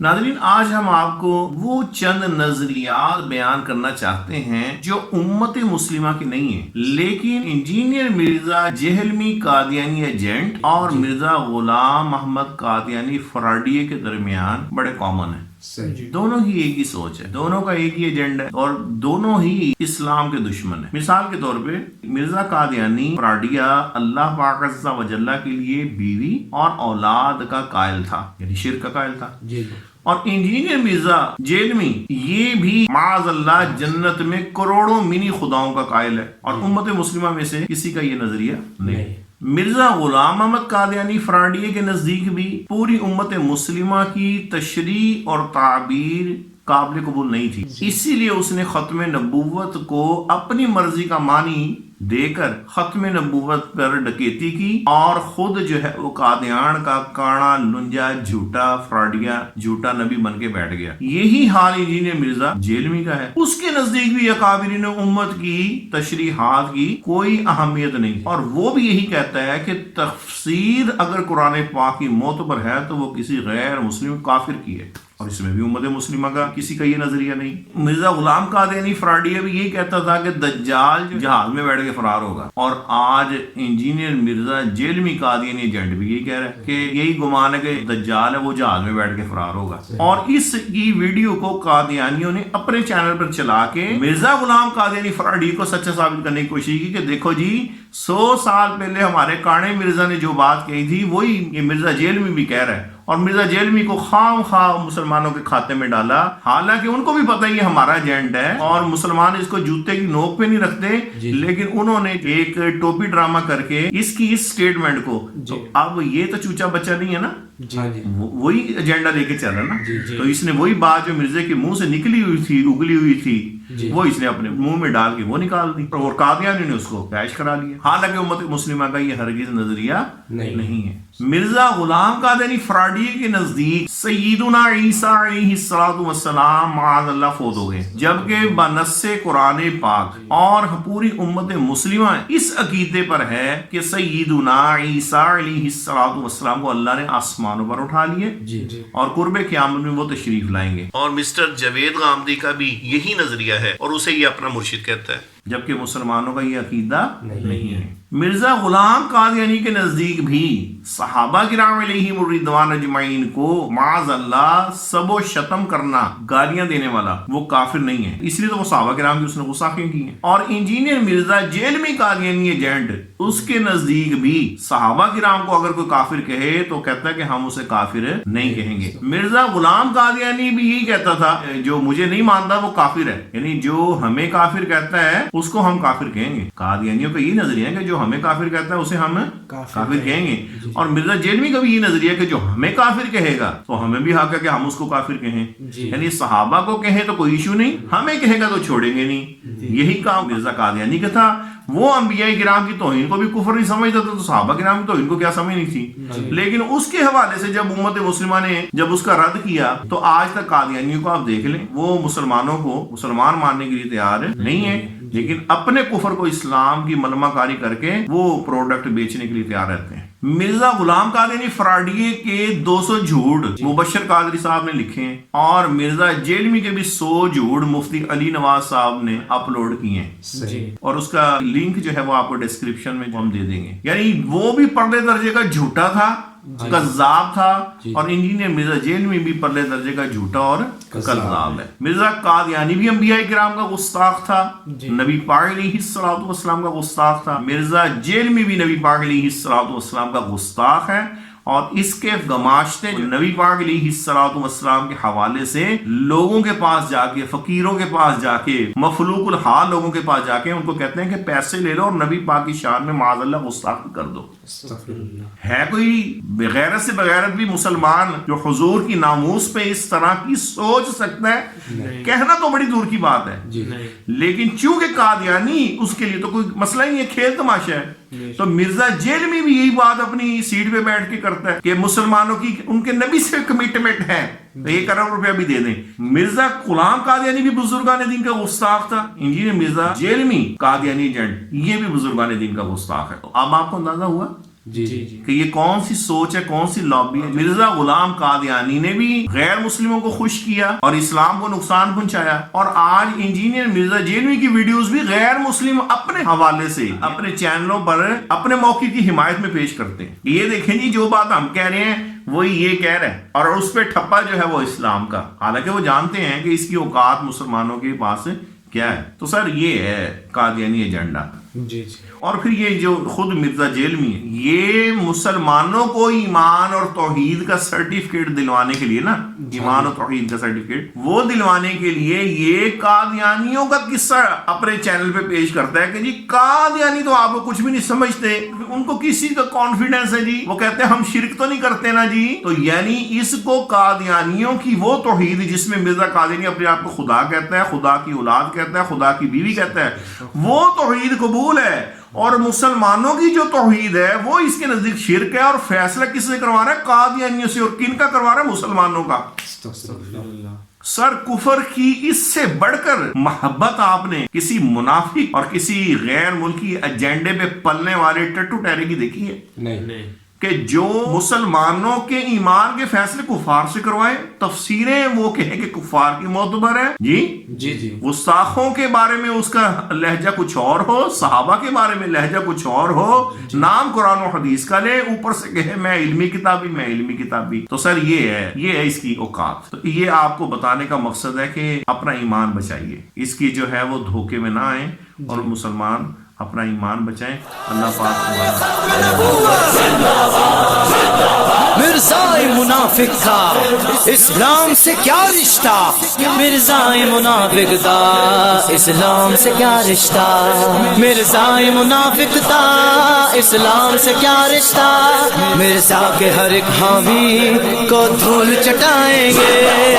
ناظرین، آج ہم آپ کو وہ چند نظریات بیان کرنا چاہتے ہیں جو امت مسلمہ کی نہیں ہیں، لیکن انجینئر مرزا جہلمی قادیانی ایجنٹ اور مرزا غلام محمد قادیانی فراڈیے کے درمیان بڑے کامن ہیں۔ دونوں ہی ایک ہی سوچ ہے، دونوں کا ایک ہی ایجنڈا ہے اور دونوں ہی اسلام کے دشمن ہیں۔ مثال کے طور پہ مرزا قادیانی فراڈیا اللہ پاک عز و جل کے لیے بیوی اور اولاد کا قائل تھا، یعنی شرک کا قائل تھا، اور انجینئر مرزا جہلمی یہ بھی معاذ اللہ جنت میں کروڑوں منی خداؤں کا قائل ہے، اور امت مسلمہ میں سے کسی کا یہ نظریہ نہیں۔ مرزا غلام محمد قادیانی فراڈیے کے نزدیک بھی پوری امت مسلمہ کی تشریح اور تعبیر قابل قبول نہیں تھی، اسی لیے اس نے ختم نبوت کو اپنی مرضی کا معنی دے کر ختم نبوت پر ڈکیتی کی، اور خود جو ہے وہ قادیان کا کانا لنجا جھوٹا فراڈیا جھوٹا نبی بن کے بیٹھ گیا۔ یہی حال انجینئر مرزا جہلمی کا ہے۔ اس کے نزدیک بھی اکابرین امت کی تشریحات کی کوئی اہمیت نہیں، اور وہ بھی یہی کہتا ہے کہ تفسیر اگر قرآن پاک کی معتبر ہے تو وہ کسی غیر مسلم کافر کی ہے، اور اس میں بھی امت مسلمہ کا کسی کا یہ نظریہ نہیں۔ مرزا غلام قادیانی فراڈیہ بھی یہی کہتا تھا کہ دجال جو جہاز میں بیٹھ کے فرار ہوگا، اور آج انجینئر مرزا جہلمی قادیانی ایجنٹ بھی یہی کہہ رہا ہے کہ یہی گمان ہے کہ دجال ہے وہ جہاز میں بیٹھ کے فرار ہوگا، اور اس کی ویڈیو کو قادیانیوں نے اپنے چینل پر چلا کے مرزا غلام قادیانی فراڈی کو سچا ثابت کرنے کی کوشش کی کہ دیکھو جی 100 سال پہلے ہمارے کانے مرزا نے جو بات کہی تھی وہی یہ مرزا جہلمی بھی کہہ رہا ہے، اور مرزا جہلمی کو خام خواہ مسلمانوں کے کھاتے میں ڈالا، حالانکہ ان کو بھی پتہ یہ ہمارا ایجنٹ ہے اور مسلمان اس کو جوتے کی نوک پہ نہیں رکھتے، لیکن انہوں نے ایک ٹوپی ڈرامہ کر کے اس کی اس سٹیٹمنٹ کو، تو اب یہ تو چوچا بچہ نہیں ہے نا، وہی ایجنڈا لے کے چل رہا نا، تو اس نے وہی بات جو مرزے کے منہ سے نکلی ہوئی تھی اگلی ہوئی تھی وہ اس نے اپنے منہ میں ڈال کے وہ نکال دی، اور قادیانی نے اس کو پیش کرا لیا، حالانکہ امت مسلمہ کا یہ ہرگز نظریہ نہیں ہے۔ مرزا غلام قادیانی فراڈیے کے نزدیک سیدنا عیسیٰ علیہ السلام معاذ اللہ فوت ہو گئے، جبکہ بنص قرآن پاک اور پوری امت مسلمہ اس عقیدے پر ہے کہ سیدنا عیسیٰ علیہ السلام کو اللہ نے آسمانوں پر اٹھا لیے اور قرب قیامت میں وہ تشریف لائیں گے، اور مسٹر جاوید غامدی کا بھی یہی نظریہ ہے اور اسے یہ اپنا مرشد کہتا ہے، جبکہ مسلمانوں کا یہ عقیدہ نہیں ہے۔ مرزا غلام قادیانی کے نزدیک بھی صحابہ کرام علیہم الرضوان اجمعین کو معاذ اللہ سب و شتم کرنا، گالیاں دینے والا وہ کافر نہیں ہے، اس لیے تو وہ صحابہ کرام کی اس نے غصاخیں کی ہیں۔ اور انجینئر مرزا جہلمی قادیانی ایجنٹ اس کے نزدیک بھی صحابہ کرام کو اگر کوئی کافر کہے تو کہتا ہے کہ ہم اسے کافر نہیں کہیں گے۔ مرزا غلام قادیانی بھی یہی کہتا تھا جو مجھے نہیں مانتا وہ کافر ہے، یعنی جو ہمیں کافر کہتا ہے اس کو ہم کافر کہیں گے۔ قادیانیوں کا یہ نظریہ ہے کہ جو ہمیں کافر کہتا ہے اسے ہم کافر کہیں گے، اور مرزا جہلمی کا بھی یہ نظریہ ہے کہ جو ہمیں کافر کہے گا تو ہمیں بھی حق ہے کہ ہم اس کو کافر کہیں، یعنی صحابہ کو کہیں تو کوئی ایشو نہیں، ہمیں کہے گا تو چھوڑیں گے نہیں۔ یہی کام مرزا قادیانی کا تھا، وہ انبیاء کرام کی توہین کو بھی کفر نہیں سمجھتا تھا تو صحابہ کرام کی توہین کو کیا سمجھنی تھی، لیکن اس کے حوالے سے جب امت مسلمہ نے جب اس کا رد کیا تو آج تک قادیانیوں کو آپ دیکھ لیں وہ مسلمانوں کو مسلمان ماننے کے لیے تیار نہیں ہے، لیکن اپنے کفر کو اسلام کی ملمہ کاری کر کے وہ پروڈکٹ بیچنے کے لیے تیار رہتے ہیں۔ مرزا غلام قادیانی فراڈیے کے 200 جھوٹ مبشر قادری صاحب نے لکھے ہیں، اور مرزا جہلمی کے بھی 100 جھوٹ مفتی علی نواز صاحب نے اپلوڈ کیے ہیں، اور اس کا لنک جو ہے وہ آپ کو ڈسکرپشن میں ہم دے دیں گے۔ یعنی وہ بھی پرلے درجے کا جھوٹا تھا، کذاب تھا، اور انجینئر مرزا جہلمی بھی پرلے درجے کا جھوٹا اور کذاب ہے۔ مرزا قادیانی بھی انبیاء کرام کا گستاخ تھا، نبی پاک علیہ السلام کا گستاخ تھا، مرزا جہلمی بھی نبی پاک علیہ السلام کا گستاخ ہے، اور اس کے گماشتے نبی پاک علیہ السلام کے حوالے سے لوگوں کے پاس جا کے، فقیروں کے پاس جا کے، مفلوق الحال لوگوں کے پاس جا کے ان کو کہتے ہیں کہ پیسے لے لو اور نبی پاک کی شان میں معاذ اللہ گستاخی کر دو۔ ہے کوئی بغیرت سے بغیرت بھی مسلمان جو حضور کی ناموس پہ اس طرح کی سوچ سکتا ہے؟ کہنا تو بڑی دور کی بات ہے، لیکن چونکہ قادیانی اس کے لیے تو کوئی مسئلہ ہی نہیں ہے، کھیل تماشا ہے، تو مرزا جہلمی بھی یہی بات اپنی سیٹ پہ بیٹھ کے کرتا ہے کہ مسلمانوں کی ان کے نبی سے کمٹمنٹ ہے، 1 کروڑ روپیہ بھی دے دیں۔ مرزا غلام قادیانی بھی بزرگان دین کا گستاخ تھا، انجینئر مرزا جہلمی قادیانی ایجنٹ یہ بھی بزرگان دین کا گستاخ ہے۔ اب آپ کو اندازہ ہوا کہ یہ کون سی سوچ ہے، کون سی لابی ہے. مرزا غلام قادیانی نے بھی غیر مسلموں کو خوش کیا اور اسلام کو نقصان پہنچایا، اور آج انجینئر مرزا جیلوی کی ویڈیوز بھی غیر مسلم اپنے حوالے سے اپنے چینلوں پر اپنے موقع کی حمایت میں پیش کرتے ہیں. یہ دیکھیں جی، جو بات ہم کہہ رہے ہیں وہی یہ کہہ رہے ہیں، اور اس پہ ٹھپا جو ہے وہ اسلام کا، حالانکہ وہ جانتے ہیں کہ اس کی اوقات مسلمانوں کے پاس کیا ہے. تو سر یہ ہے قادیانی ایجنڈا. اور پھر یہ جو خود مرزا جیلمی ہے، یہ مسلمانوں کو ایمان اور توحید کا سرٹیفکیٹ دلوانے کے لیے نا، ایمان اور توحید کا سرٹیفکیٹ وہ دلوانے کے لیے یہ قادیانیوں کا قصہ اپنے چینل پہ پیش کرتا ہے کہ جی قادیانی تو آپ کچھ بھی نہیں سمجھتے، ان کو کسی کا کانفیڈنس ہے جی، وہ کہتے ہیں ہم شرک تو نہیں کرتے نا جی. تو یعنی اس کو قادیانیوں کی وہ توحید جس میں مرزا قادیانی اپنے آپ کو خدا کہتا ہے، خدا کی اولاد کہتا ہے، خدا کی بیوی کہتا ہے، وہ توحید قبول ہے. اور مسلمانوں کی جو توحید ہے وہ اس کے نزدیک شرک ہے، اور فیصلہ کس سے کروا رہا ہے؟ قادیانیوں سے. اور کن کا کروا رہا ہے؟ مسلمانوں کا. سر کفر کی اس سے بڑھ کر محبت آپ نے کسی منافق اور کسی غیر ملکی ایجنڈے پہ پلنے والے ٹٹو ٹہرے کی دیکھی ہے؟ نہیں. کہ جو مسلمانوں کے ایمان کے فیصلے کفار سے کروائے، تفسیریں وہ کہیں کہ کفار کی معتبر ہے جی. گستاخوں کے بارے میں اس کا لہجہ کچھ اور ہو، صحابہ کے بارے میں لہجہ کچھ اور ہو، نام قرآن و حدیث کا لے، اوپر سے کہے میں علمی کتابی. تو سر یہ ہے اس کی اوقات. تو یہ آپ کو بتانے کا مقصد ہے کہ اپنا ایمان بچائیے، اس کی جو ہے وہ دھوکے میں نہ آئیں، اور مسلمان اپنا ایمان بچائیں. اللہ پاک مرزا منافق تھا، اسلام سے کیا رشتہ؟ مرزا منافق تھا، اسلام سے کیا رشتہ؟ مرزا منافق تھا، اسلام سے کیا رشتہ؟ مرزا کے ہر ایک حامی کو دھول چٹائیں گے،